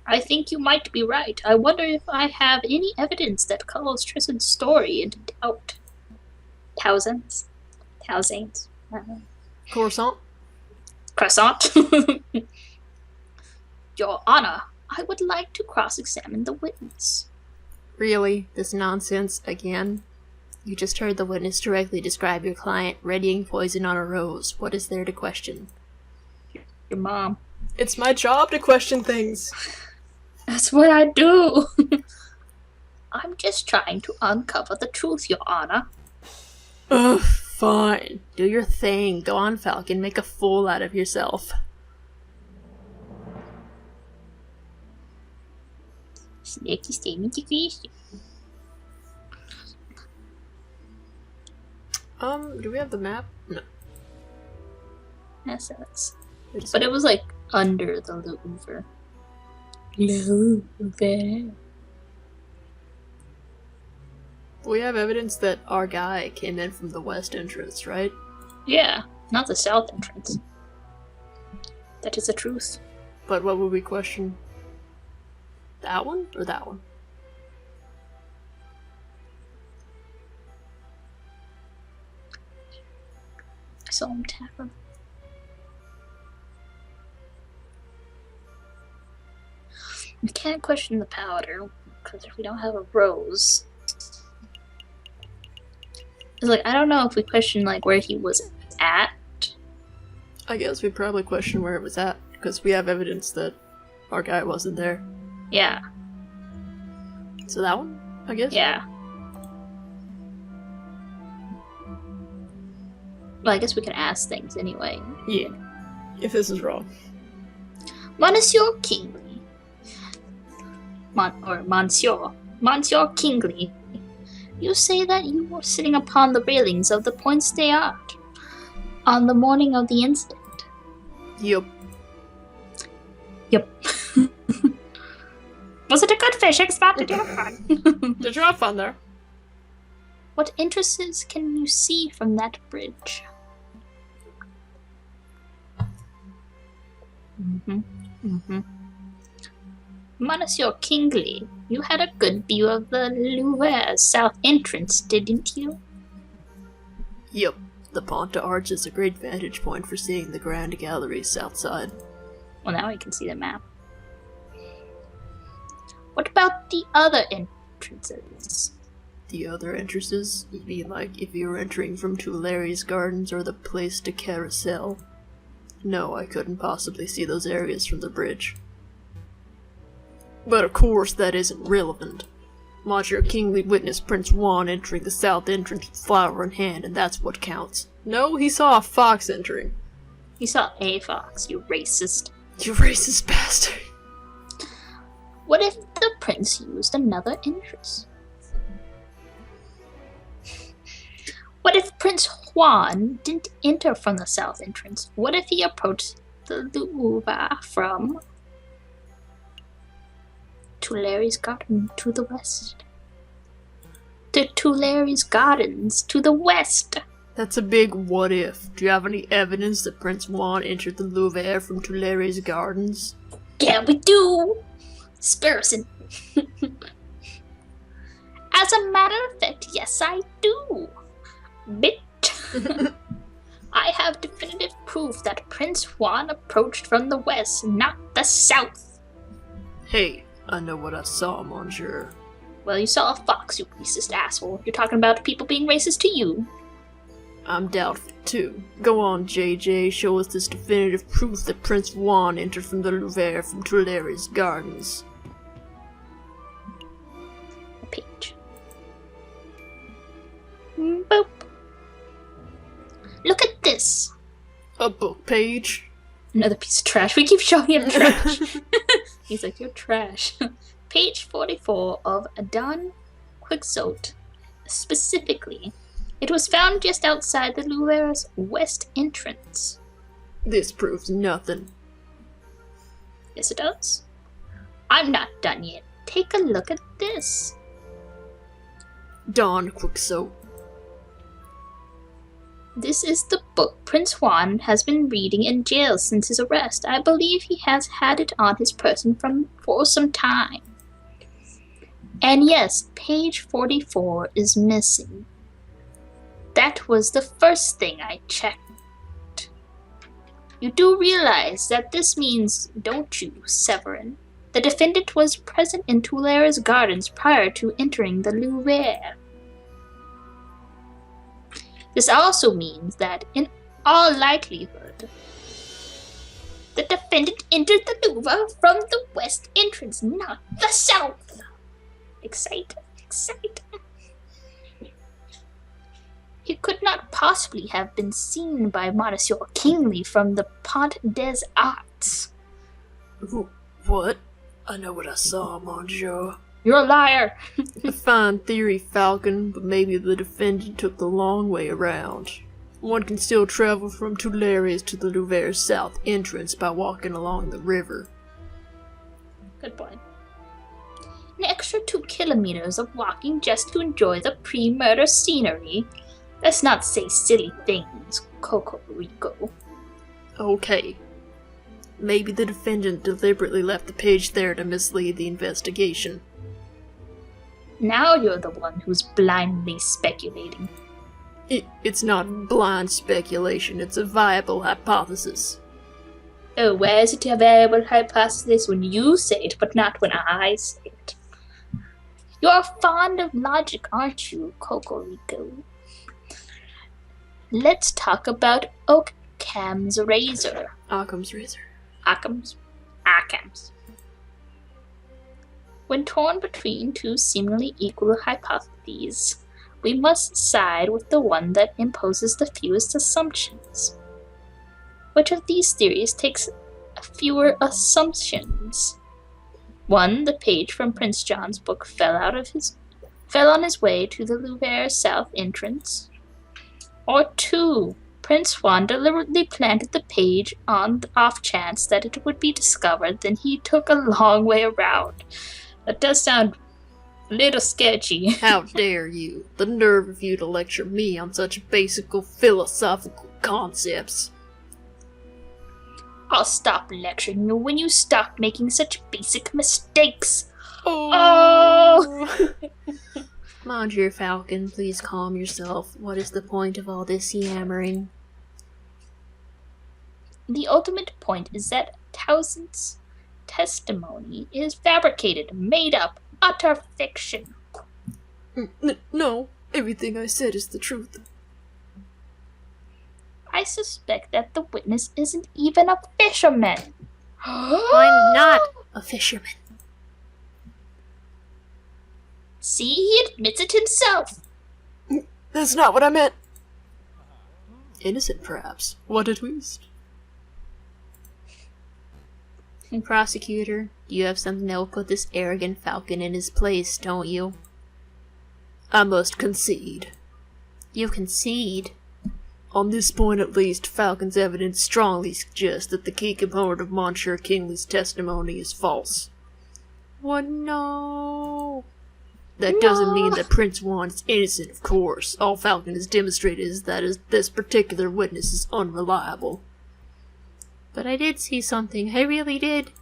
I think you might be right. I wonder if I have any evidence that calls Trissan's story into doubt. Thousands. Thousands. Croissant? Croissant. Your Honor, I would like to cross-examine the witness. Really? This nonsense again? You just heard the witness directly describe your client readying poison on a rose. What is there to question? Your mom. It's my job to question things. That's what I do. I'm just trying to uncover the truth, Your Honor. Ugh, fine. Do your thing. Go on, Falcon. Make a fool out of yourself. Sneaky statement to fish. Do we have the map? No. Yes, that's. But it was like under the Louvre. Louvre. We have evidence that our guy came in from the west entrance, right? Yeah, not the south entrance. That is the truth. But what would we question? That one or that one? I saw him tap him. We can't question the powder, because if we don't have a rose... It's like, I don't know if we question, like, where he was at. I guess we'd probably question where it was at, because we have evidence that our guy wasn't there. Yeah. So that one, I guess? Yeah. Well, I guess we can ask things anyway. Yeah. If this is wrong. Monsieur Kingley. Monsieur Kingley. You say that you were sitting upon the railings of the Pointe des Arts on the morning of the incident. Yup. Yep. Was it a good fishing spot? Did you have fun? Did you have fun there? What entrances can you see from that bridge? Monsieur Kingley, you had a good view of the Louvre's south entrance, didn't you? Yup. The Pont d'Arts is a great vantage point for seeing the Grand Gallery's south side. Well, now I can see the map. What about the other entrances? The other entrances? You mean like if you were entering from Tuileries Gardens or the Place de Carousel? No, I couldn't possibly see those areas from the bridge. But of course that isn't relevant. Monsieur Kingley witnessed Prince Juan entering the south entrance with flower in hand, and that's what counts. No, he saw a fox entering. You saw a fox, you racist. You racist bastard. What if the prince used another entrance? What if Prince Juan didn't enter from the south entrance? What if he approached the Louvre from Tuileries Garden to the west? The Tuileries Gardens to the west! That's a big what if. Do you have any evidence that Prince Juan entered the Louvre from Tuileries Gardens? Yeah, we do! Sparrowson. As a matter of fact, yes I do. Bit. I have definitive proof that Prince Juan approached from the west, not the south. Hey, I know what I saw, monsieur. Well, you saw a fox, you racist asshole. You're talking about people being racist to you. I'm doubtful, too. Go on, JJ, show us this definitive proof that Prince Juan entered from the Louvre from Tuileries Gardens. A page. Boop. Look at this. A book page? Another piece of trash. We keep showing him trash. He's like, you're trash. Page 44 of Adon Quixote. Specifically, it was found just outside the Louvre's west entrance. This proves nothing. Yes, it does. I'm not done yet. Take a look at this. Don Quixote. This is the book Prince Juan has been reading in jail since his arrest. I believe he has had it on his person for some time. And yes, page 44 is missing. That was the first thing I checked. You do realize that this means, don't you, Severin? The defendant was present in Tulara's gardens prior to entering the Louvre. This also means that, in all likelihood, the defendant entered the Louvre from the west entrance, not the south. Excited. He could not possibly have been seen by Monsieur Kingsley from the Pont des Arts. What? I know what I saw, Monsieur. You're a liar. A fine theory, Falcon, but maybe the defendant took the long way around. One can still travel from Tulara's to the Louvre's south entrance by walking along the river. Good point. An extra 2 kilometers of walking just to enjoy the pre-murder scenery. Let's not say silly things, Cocorico. Okay. Maybe the defendant deliberately left the page there to mislead the investigation. Now you're the one who's blindly speculating. It's not blind speculation, it's a viable hypothesis. Oh, where is it a variable hypothesis when you say it, but not when I say it? You're fond of logic, aren't you, Cocorico? Let's talk about Occam's razor. Occam's razor. Occam's. When torn between two seemingly equal hypotheses, we must side with the one that imposes the fewest assumptions. Which of these theories takes fewer assumptions? 1. The page from Prince John's book fell on his way to the Louvre south entrance. Or 2. Prince Juan deliberately planted the page on the off chance that it would be discovered, then he took a long way around. That does sound a little sketchy. How dare you? The nerve of you to lecture me on such basic philosophical concepts. I'll stop lecturing you when you stop making such basic mistakes. Oh! Monsieur Falcon, please calm yourself. What is the point of all this yammering? The ultimate point is that Townsend's testimony is fabricated, made up, utter fiction. No, everything I said is the truth. I suspect that the witness isn't even a fisherman. I'm not a fisherman. See, he admits it himself. That's not what I meant. Innocent, perhaps. What a twist. Prosecutor, you have something that will put this arrogant Falcon in his place, don't you? I must concede. You concede? On this point at least, Falcon's evidence strongly suggests that the key component of Monsieur Kingsley's testimony is false. What? No. That doesn't mean that Prince Juan is innocent, of course. All Falcon has demonstrated is that this particular witness is unreliable. But I did see something. I really did.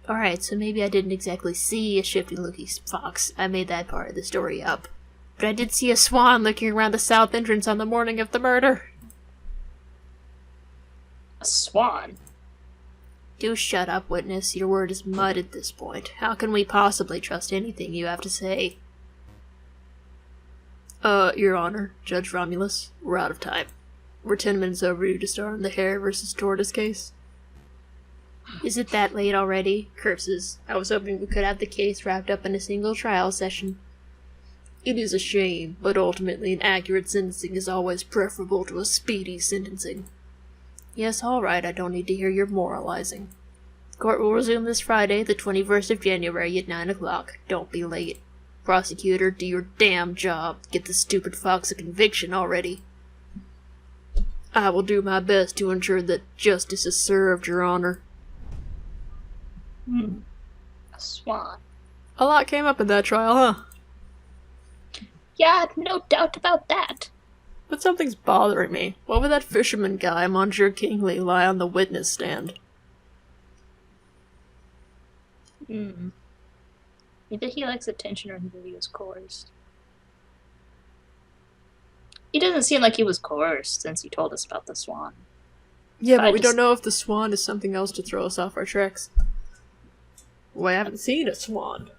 Alright, so maybe I didn't exactly see a shifty-looking fox. I made that part of the story up. But I did see a swan looking around the south entrance on the morning of the murder. A swan? Do shut up, witness. Your word is mud at this point. How can we possibly trust anything you have to say? Your Honor, Judge Romulus, we're out of time. We're 10 minutes overdue to start on the hare versus tortoise case. Is it that late already? Curses. I was hoping we could have the case wrapped up in a single trial session. It is a shame, but ultimately an accurate sentencing is always preferable to a speedy sentencing. Yes, alright, I don't need to hear your moralizing. Court will resume this Friday, the 21st of January at 9 o'clock. Don't be late. Prosecutor, do your damn job. Get the stupid fox a conviction already. I will do my best to ensure that justice is served, Your Honor. A swan. A lot came up in that trial, huh? Yeah, no doubt about that. But something's bothering me. Why would that fisherman guy, Monsieur Kingsley, lie on the witness stand? Either he likes attention or he was coerced. He doesn't seem like he was coerced since he told us about the swan. Yeah, but we don't know if the swan is something else to throw us off our tracks. Well, I haven't seen a swan.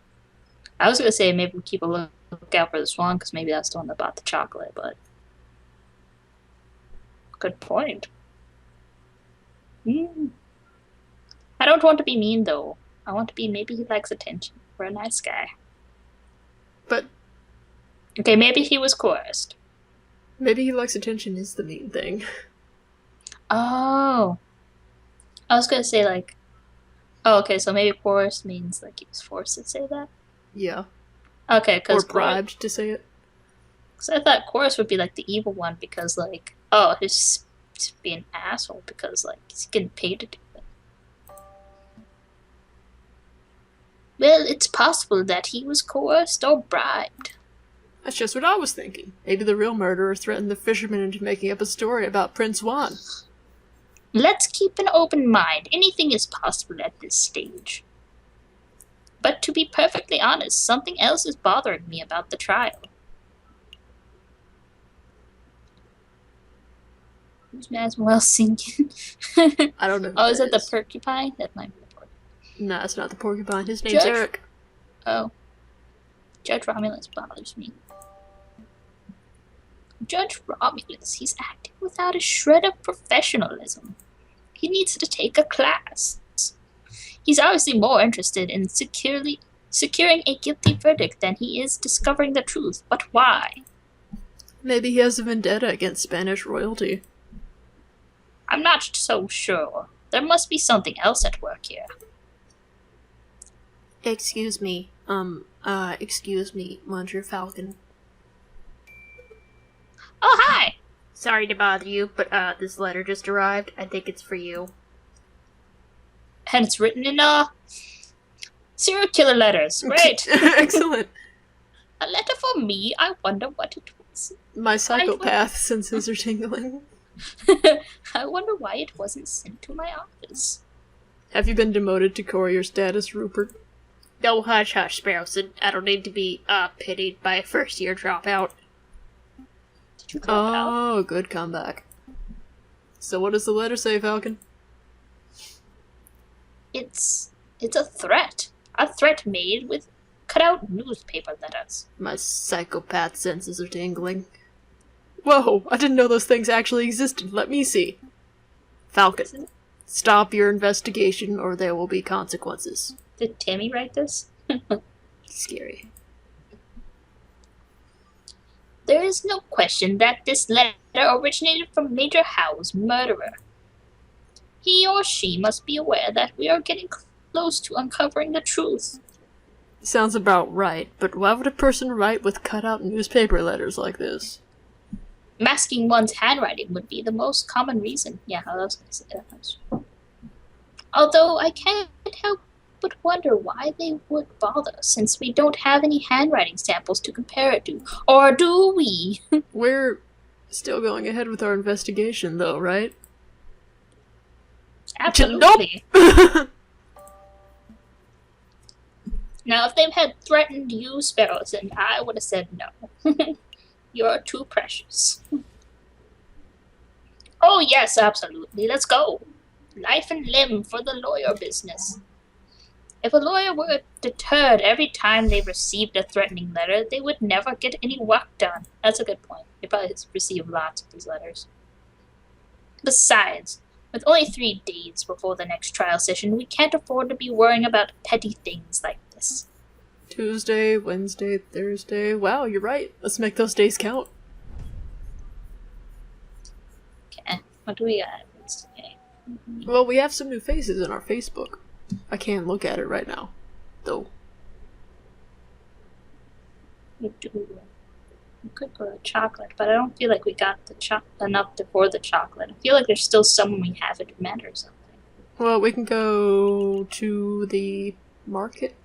I was going to say maybe we keep a lookout for the swan, because maybe that's the one that bought the chocolate, but... Good point. I don't want to be mean, though. I want to be maybe he likes attention. We're a nice guy. But... Okay, maybe he was coerced. Maybe he likes attention is the mean thing. Oh. I was going to say, like... Oh, okay, so maybe coerced means, like, he was forced to say that? Yeah. Okay, because... Or bribed to say it. Because I thought coerced would be, like, the evil one, because, like... Oh, he's being an asshole, because, like, he's getting paid to do it. Well, it's possible that he was coerced or bribed. That's just what I was thinking. Maybe the real murderer threatened the fisherman into making up a story about Prince Juan. Let's keep an open mind. Anything is possible at this stage. But to be perfectly honest, something else is bothering me about the trial. Who's Maswell singing? I don't know. Oh, is that the porcupine? That might be the porcupine. No, it's not the porcupine. His name's Eric. Oh. Judge Romulus bothers me. Judge Romulus, he's acting without a shred of professionalism. He needs to take a class. He's obviously more interested in securing a guilty verdict than he is discovering the truth. But why? Maybe he has a vendetta against Spanish royalty. I'm not so sure. There must be something else at work here. Excuse me, Monsieur Falcon. Oh, hi! Sorry to bother you, but, this letter just arrived. I think it's for you. And it's written in, serial killer letters. Great! Excellent. A letter for me? I wonder what it was. My psychopath senses are tingling. I wonder why it wasn't sent to my office. Have you been demoted to courier status, Rupert? No, hush, hush, Sparrowson. I don't need to be, pitied by a first-year dropout. Did you drop out? Oh, good comeback. So what does the letter say, Falcon? It's a threat. A threat made with cut-out newspaper letters. My psychopath senses are tingling. Whoa, I didn't know those things actually existed. Let me see. Falcon, stop your investigation or there will be consequences. Did Tammy write this? Scary. There is no question that this letter originated from Major Howe's murderer. He or she must be aware that we are getting close to uncovering the truth. Sounds about right, but why would a person write with cut-out newspaper letters like this? Masking one's handwriting would be the most common reason. Yeah, I was going to say that. Although I can't help but wonder why they would bother, since we don't have any handwriting samples to compare it to. Or do we? We're still going ahead with our investigation, though, right? Absolutely. Nope. Now, if they had threatened you, Sparrowson, I would have said no. You're too precious. Oh, yes, absolutely. Let's go. Life and limb for the lawyer business. If a lawyer were deterred every time they received a threatening letter, they would never get any work done. That's a good point. They probably receive lots of these letters. Besides, with only 3 days before the next trial session, we can't afford to be worrying about petty things like this. Tuesday, Wednesday, Thursday. Wow, you're right. Let's make those days count. Okay, what do we got? Wednesday. Well, we have some new faces in our Facebook. I can't look at it right now, though. We could go to chocolate, but I don't feel like we got the enough for the chocolate. I feel like there's still someone we haven't met or something. Well, we can go to the market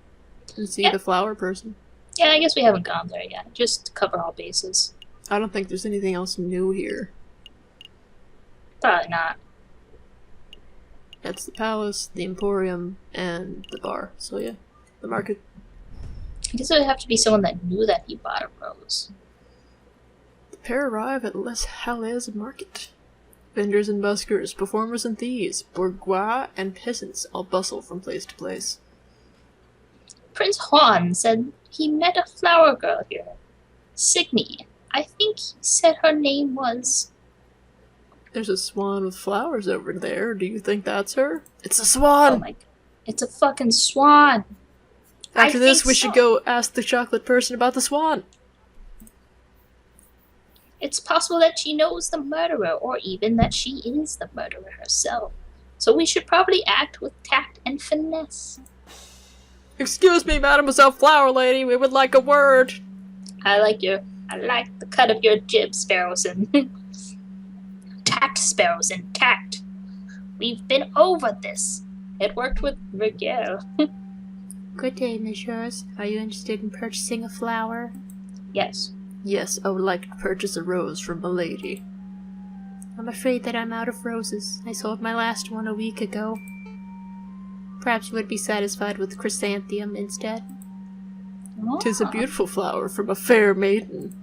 and see the flower person. Yeah, I guess we haven't gone there yet. Just to cover all bases. I don't think there's anything else new here. Probably not. That's the palace, the emporium, and the bar. So yeah, the market. I guess it would have to be someone that knew that he bought a rose. The pair arrive at Les Halles market. Vendors and buskers, performers and thieves, bourgeois and peasants all bustle from place to place. Prince Juan said he met a flower girl here. Signe. I think he said her name was... There's a swan with flowers over there. Do you think that's her? It's a Oh swan! my god. It's a fucking swan. After I this, think we so. should go ask the chocolate person about the swan. It's possible that she knows the murderer, or even that she is the murderer herself. So we should probably act with tact and finesse. Excuse me, Mademoiselle Flower Lady, we would like a word. I like the cut of your jib, Sparrowson. Tact, Sparrowson, tact. We've been over this. It worked with Rigel. Good day, messieurs. Are you interested in purchasing a flower? Yes. Yes, I would like to purchase a rose from milady. I'm afraid that I'm out of roses. I sold my last one a week ago. Perhaps you would be satisfied with chrysanthemum instead. "'Tis a beautiful flower from a fair maiden."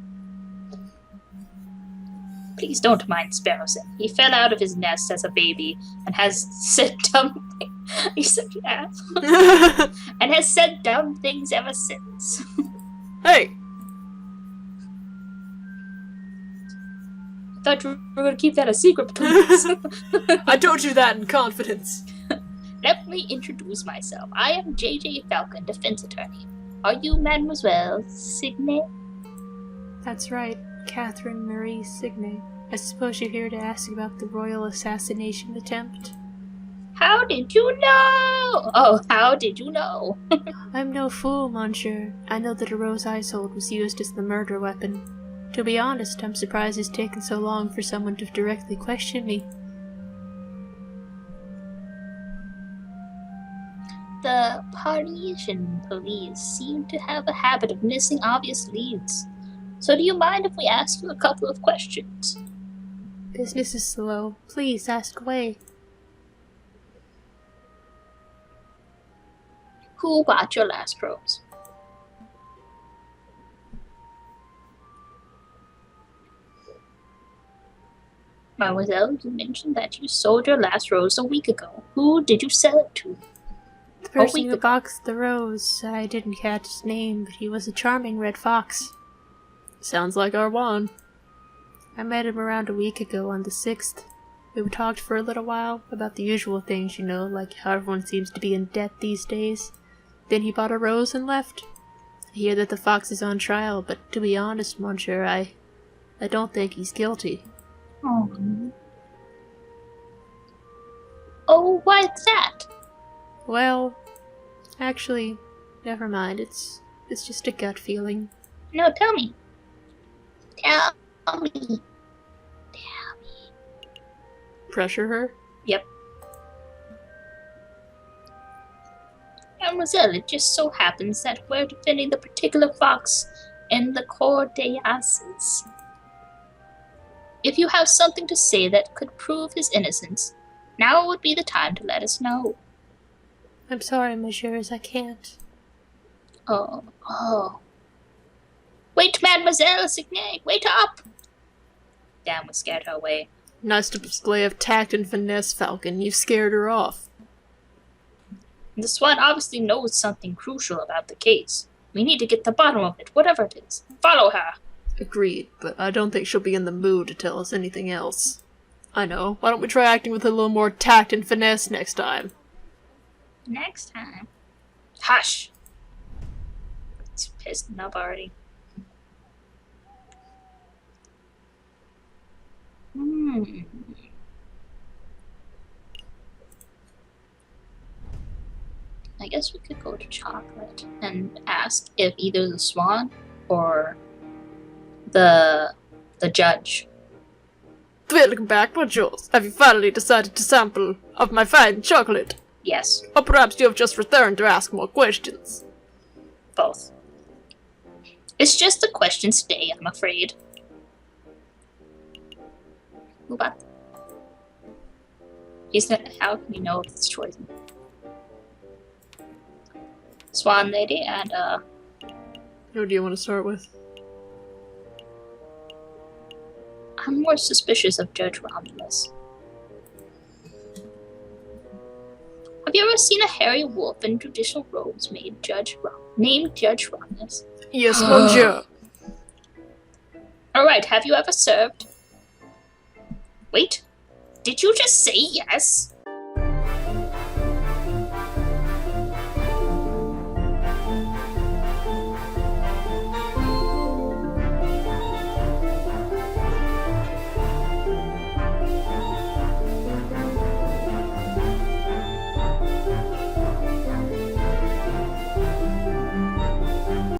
Please don't mind Sparrowson. He fell out of his nest as a baby and has said dumb things. He's such an asshole. And has said dumb things ever since. Hey! I thought you were going to keep that a secret between us. I told you that in confidence. Let me introduce myself. I am J.J. Falcon, defense attorney. Are you Mademoiselle Signe? That's right, Catherine Marie Signe. I suppose you're here to ask about the royal assassination attempt? How did you know? Oh, how did you know? I'm no fool, monsieur. I know that a rose I sold was used as the murder weapon. To be honest, I'm surprised it's taken so long for someone to directly question me. The Parisian police seem to have a habit of missing obvious leads. So do you mind if we ask you a couple of questions? Business is slow. Please, ask away. Who bought your last rose? Mademoiselle, you mentioned that you sold your last rose a week ago. Who did you sell it to? The person week who ago. boxed the rose, I didn't catch his name, but he was a charming red fox. Sounds like our Juan. I met him around a week ago on the 6th. We talked for a little while about the usual things, you know, like how everyone seems to be in debt these days. Then he bought a rose and left. I hear that the fox is on trial, but to be honest, monsieur, I don't think he's guilty. Oh, why's that? Well, actually, never mind. It's just a gut feeling. No, tell me. Tell me. Pressure her? Yep. Mademoiselle, it just so happens that we're defending the particular fox in the Cour des Assises. If you have something to say that could prove his innocence, now would be the time to let us know. I'm sorry, messieurs, I can't. Oh. Wait, Mademoiselle Signe, wait up! Damn, we scared her away. Nice display of tact and finesse, Falcon. You scared her off. The swan obviously knows something crucial about the case. We need to get to the bottom of it, whatever it is. Follow her! Agreed, but I don't think she'll be in the mood to tell us anything else. I know. Why don't we try acting with a little more tact and finesse next time? Next time. Hush! He's pissed up already. I guess we could go to Chocolate and ask if either the swan or the judge. Welcome back, Bonjours. Have you finally decided to sample of my fine chocolate? Yes, Or perhaps you have just returned to ask more questions? both. It's just the questions today, I'm afraid. Move on. He's not, how can you know if it's choice? Swan Lady and, Who do you want to start with? I'm more suspicious of Judge Romulus. Have you ever seen a hairy wolf in traditional robes named Judge Romulus? Yes, monsieur. Alright, have you ever served? Wait, did you just say yes?